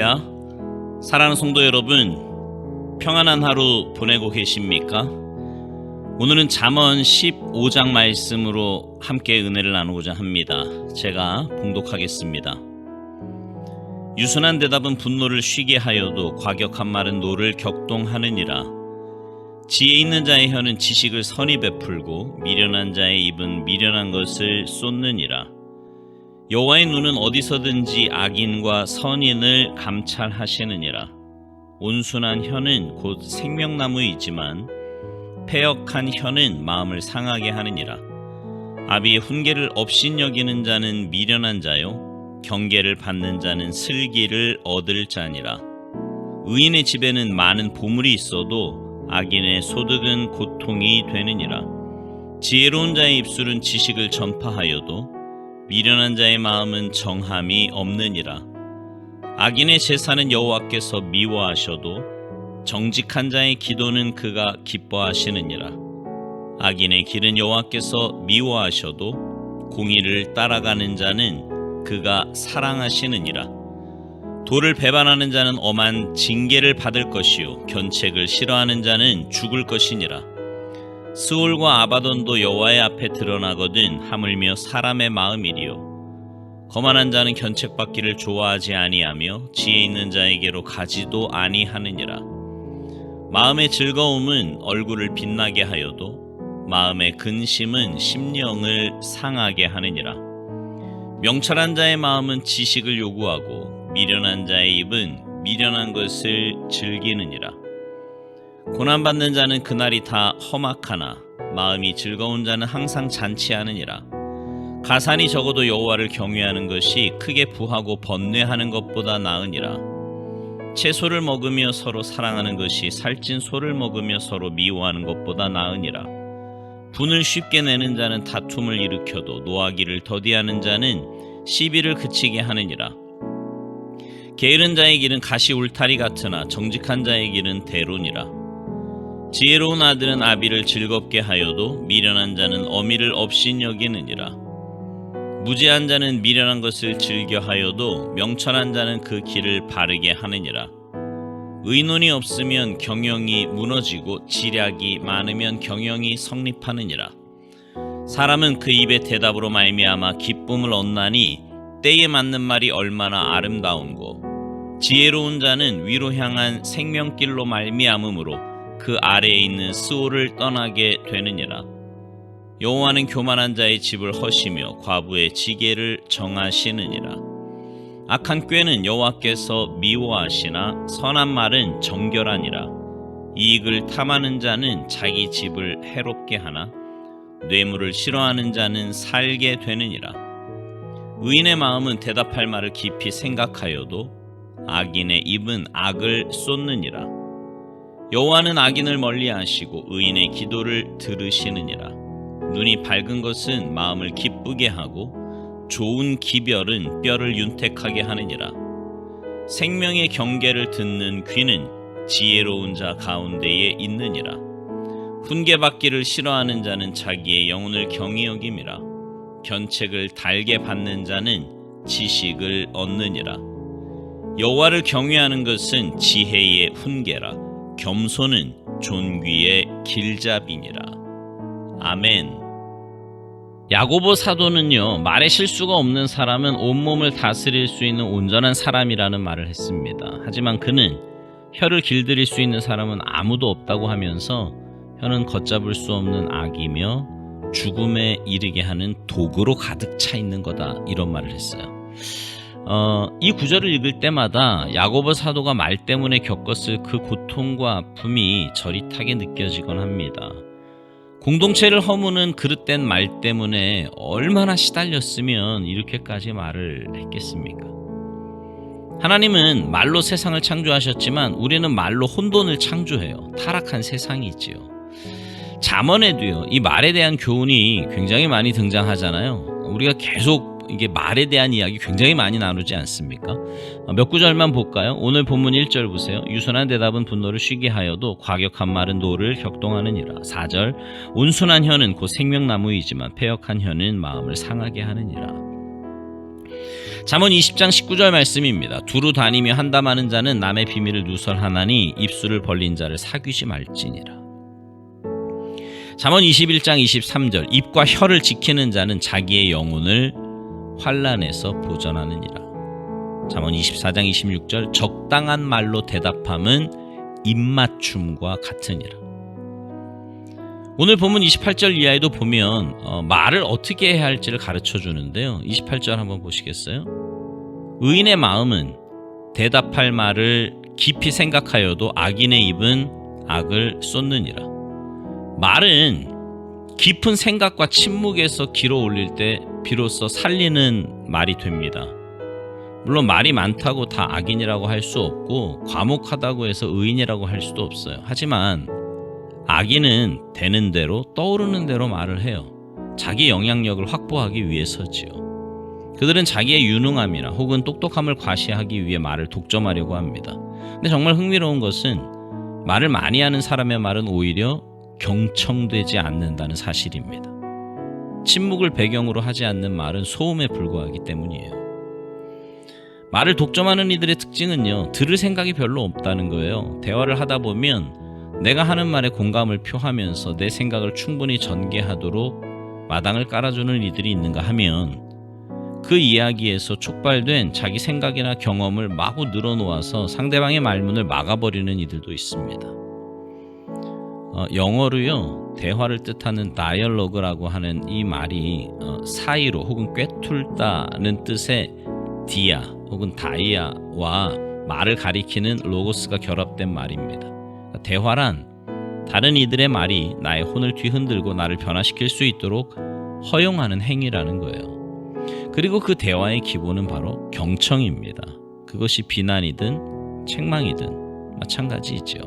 할렐루야. 사랑하는 성도 여러분, 평안한 하루 보내고 계십니까? 오늘은 잠언 15장 말씀으로 함께 은혜를 나누고자 합니다. 제가 봉독하겠습니다. 유순한 대답은 분노를 쉬게 하여도 과격한 말은 노를 격동하느니라. 지혜 있는 자의 혀는 지식을 선히 베풀고 미련한 자의 입은 미련한 것을 쏟느니라. 여호와의 눈은 어디서든지 악인과 선인을 감찰하시느니라. 온순한 혀는 곧 생명나무이지만 패역한 혀는 마음을 상하게 하느니라. 아비의 훈계를 업신여기는 자는 미련한 자요 경계를 받는 자는 슬기를 얻을 자니라. 의인의 집에는 많은 보물이 있어도 악인의 소득은 고통이 되느니라. 지혜로운 자의 입술은 지식을 전파하여도 미련한 자의 마음은 정함이 없느니라. 악인의 제사는 여호와께서 미워하셔도 정직한 자의 기도는 그가 기뻐하시느니라. 악인의 길은 여호와께서 미워하셔도 공의를 따라가는 자는 그가 사랑하시느니라. 도를 배반하는 자는 엄한 징계를 받을 것이요 견책을 싫어하는 자는 죽을 것이니라. 스올과 아바돈도 여호와의 앞에 드러나거든 하물며 사람의 마음이리요. 거만한 자는 견책받기를 좋아하지 아니하며 지혜 있는 자에게로 가지도 아니하느니라. 마음의 즐거움은 얼굴을 빛나게 하여도 마음의 근심은 심령을 상하게 하느니라. 명철한 자의 마음은 지식을 요구하고 미련한 자의 입은 미련한 것을 즐기느니라. 고난받는 자는 그날이 다 험악하나 마음이 즐거운 자는 항상 잔치하느니라. 가산이 적어도 여호와를 경외하는 것이 크게 부하고 번뇌하는 것보다 나으니라. 채소를 먹으며 서로 사랑하는 것이 살찐 소를 먹으며 서로 미워하는 것보다 나으니라. 분을 쉽게 내는 자는 다툼을 일으켜도 노하기를 더디하는 자는 시비를 그치게 하느니라. 게으른 자의 길은 가시 울타리 같으나 정직한 자의 길은 대론이라. 지혜로운 아들은 아비를 즐겁게 하여도 미련한 자는 어미를 업신여기느니라. 무지한 자는 미련한 것을 즐겨 하여도 명철한 자는 그 길을 바르게 하느니라. 의논이 없으면 경영이 무너지고 지략이 많으면 경영이 성립하느니라. 사람은 그 입의 대답으로 말미암아 기쁨을 얻나니 때에 맞는 말이 얼마나 아름다운고. 지혜로운 자는 위로 향한 생명길로 말미암음으로 그 아래에 있는 스올을 떠나게 되느니라. 여호와는 교만한 자의 집을 허시며 과부의 지계를 정하시느니라. 악한 꾀는 여호와께서 미워하시나 선한 말은 정결하니라. 이익을 탐하는 자는 자기 집을 해롭게 하나 뇌물을 싫어하는 자는 살게 되느니라. 의인의 마음은 대답할 말을 깊이 생각하여도 악인의 입은 악을 쏟느니라. 여호와는 악인을 멀리하시고 의인의 기도를 들으시느니라. 눈이 밝은 것은 마음을 기쁘게 하고 좋은 기별은 뼈를 윤택하게 하느니라. 생명의 경계를 듣는 귀는 지혜로운 자 가운데에 있느니라. 훈계받기를 싫어하는 자는 자기의 영혼을 경히 여김이라. 견책을 달게 받는 자는 지식을 얻느니라. 여호와를 경외하는 것은 지혜의 훈계라. 겸손은 존귀의 길잡이니라. 아멘. 야고보 사도는요, 말에 실수가 없는 사람은 온몸을 다스릴 수 있는 온전한 사람이라는 말을 했습니다. 하지만 그는 혀를 길들일 수 있는 사람은 아무도 없다고 하면서 혀는 걷잡을 수 없는 악이며 죽음에 이르게 하는 도구로 가득 차 있는 거다, 이런 말을 했어요. 이 구절을 읽을 때마다 야고보 사도가 말 때문에 겪었을 그 고통과 아픔이 저릿하게 느껴지곤 합니다. 공동체를 허무는 그릇된 말 때문에 얼마나 시달렸으면 이렇게까지 말을 했겠습니까? 하나님은 말로 세상을 창조하셨지만 우리는 말로 혼돈을 창조해요. 타락한 세상이지요. 잠언에도요, 이 말에 대한 교훈이 굉장히 많이 등장하잖아요. 우리가 계속 이게 말에 대한 이야기 굉장히 많이 나누지 않습니까? 몇 구절만 볼까요? 오늘 본문 1절 보세요. 유순한 대답은 분노를 쉬게 하여도 과격한 말은 노를 격동하느니라. 4절 온순한 혀는 곧 생명나무이지만 패역한 혀는 마음을 상하게 하느니라. 잠언 20장 19절 말씀입니다. 두루 다니며 한담하는 자는 남의 비밀을 누설하나니 입술을 벌린 자를 사귀지 말지니라. 잠언 21장 23절 입과 혀를 지키는 자는 자기의 영혼을 환난에서 보전하느니라. 잠언 24장 26절 적당한 말로 대답함은 입맞춤과 같으니라. 오늘 본문 28절 이하에도 보면 말을 어떻게 해야 할지를 가르쳐 주는데요. 28절 한번 보시겠어요? 의인의 마음은 대답할 말을 깊이 생각하여도 악인의 입은 악을 쏟느니라. 말은 깊은 생각과 침묵에서 길어 올릴 때 비로소 살리는 말이 됩니다. 물론 말이 많다고 다 악인이라고 할 수 없고 과묵하다고 해서 의인이라고 할 수도 없어요. 하지만 악인은 되는 대로 떠오르는 대로 말을 해요. 자기 영향력을 확보하기 위해서지요. 그들은 자기의 유능함이나 혹은 똑똑함을 과시하기 위해 말을 독점하려고 합니다. 근데 정말 흥미로운 것은 말을 많이 하는 사람의 말은 오히려 경청되지 않는다는 사실입니다. 침묵을 배경으로 하지 않는 말은 소음에 불과하기 때문이에요. 말을 독점하는 이들의 특징은요, 들을 생각이 별로 없다는 거예요. 대화를 하다 보면 내가 하는 말에 공감을 표하면서 내 생각을 충분히 전개하도록 마당을 깔아주는 이들이 있는가 하면 그 이야기에서 촉발된 자기 생각이나 경험을 마구 늘어놓아서 상대방의 말문을 막아버리는 이들도 있습니다. 영어로요, 대화를 뜻하는 다이얼로그라고 하는 이 말이 사이로 혹은 꿰뚫다는 뜻의 디아 혹은 다이아와 말을 가리키는 로고스가 결합된 말입니다. 대화란 다른 이들의 말이 나의 혼을 뒤흔들고 나를 변화시킬 수 있도록 허용하는 행위라는 거예요. 그리고 그 대화의 기본은 바로 경청입니다. 그것이 비난이든 책망이든 마찬가지이죠.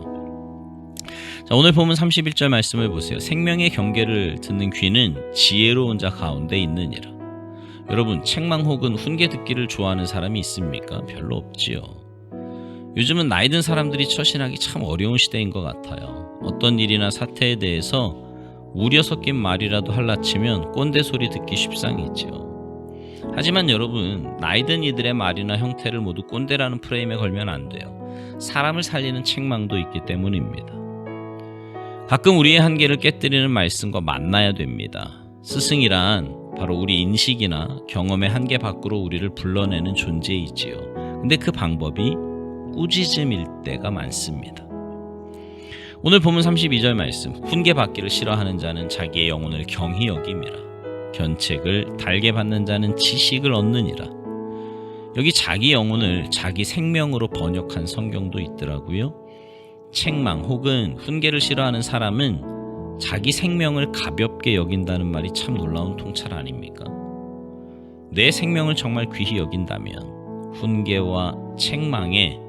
자, 오늘 본문 31절 말씀을 보세요. 생명의 경계를 듣는 귀는 지혜로운 자 가운데 있느니라. 여러분, 책망 혹은 훈계 듣기를 좋아하는 사람이 있습니까? 별로 없지요. 요즘은 나이 든 사람들이 처신하기 참 어려운 시대인 것 같아요. 어떤 일이나 사태에 대해서 우려 섞인 말이라도 할라치면 꼰대 소리 듣기 십상이지요. 하지만 여러분, 나이 든 이들의 말이나 형태를 모두 꼰대라는 프레임에 걸면 안 돼요. 사람을 살리는 책망도 있기 때문입니다. 가끔 우리의 한계를 깨뜨리는 말씀과 만나야 됩니다. 스승이란 바로 우리 인식이나 경험의 한계 밖으로 우리를 불러내는 존재이지요. 근데 그 방법이 꾸짖음일 때가 많습니다. 오늘 본문 32절 말씀, 훈계 받기를 싫어하는 자는 자기의 영혼을 경히 여김이라. 견책을 달게 받는 자는 지식을 얻느니라. 여기 자기 영혼을 자기 생명으로 번역한 성경도 있더라고요. 책망 혹은 훈계를 싫어하는 사람은 자기 생명을 가볍게 여긴다는 말이 참 놀라운 통찰 아닙니까? 내 생명을 정말 귀히 여긴다면 훈계와 책망에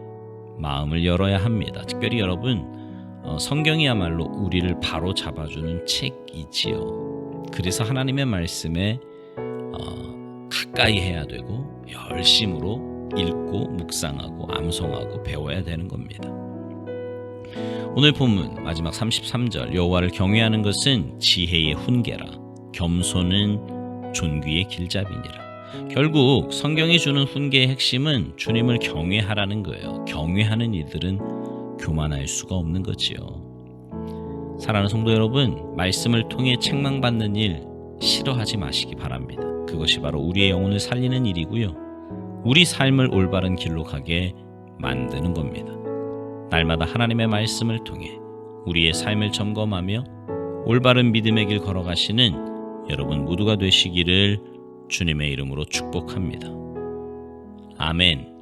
마음을 열어야 합니다. 특별히 여러분, 성경이야말로 우리를 바로 잡아주는 책이지요. 그래서 하나님의 말씀에 가까이 해야 되고 열심으로 읽고 묵상하고 암송하고 배워야 되는 겁니다. 오늘 본문 마지막 33절, 여호와를 경외하는 것은 지혜의 훈계라. 겸손은 존귀의 길잡이니라. 결국 성경이 주는 훈계의 핵심은 주님을 경외하라는 거예요. 경외하는 이들은 교만할 수가 없는 거지요. 사랑하는 성도 여러분, 말씀을 통해 책망받는 일 싫어하지 마시기 바랍니다. 그것이 바로 우리의 영혼을 살리는 일이고요, 우리 삶을 올바른 길로 가게 만드는 겁니다. 날마다 하나님의 말씀을 통해 우리의 삶을 점검하며 올바른 믿음의 길 걸어가시는 여러분 모두가 되시기를 주님의 이름으로 축복합니다. 아멘.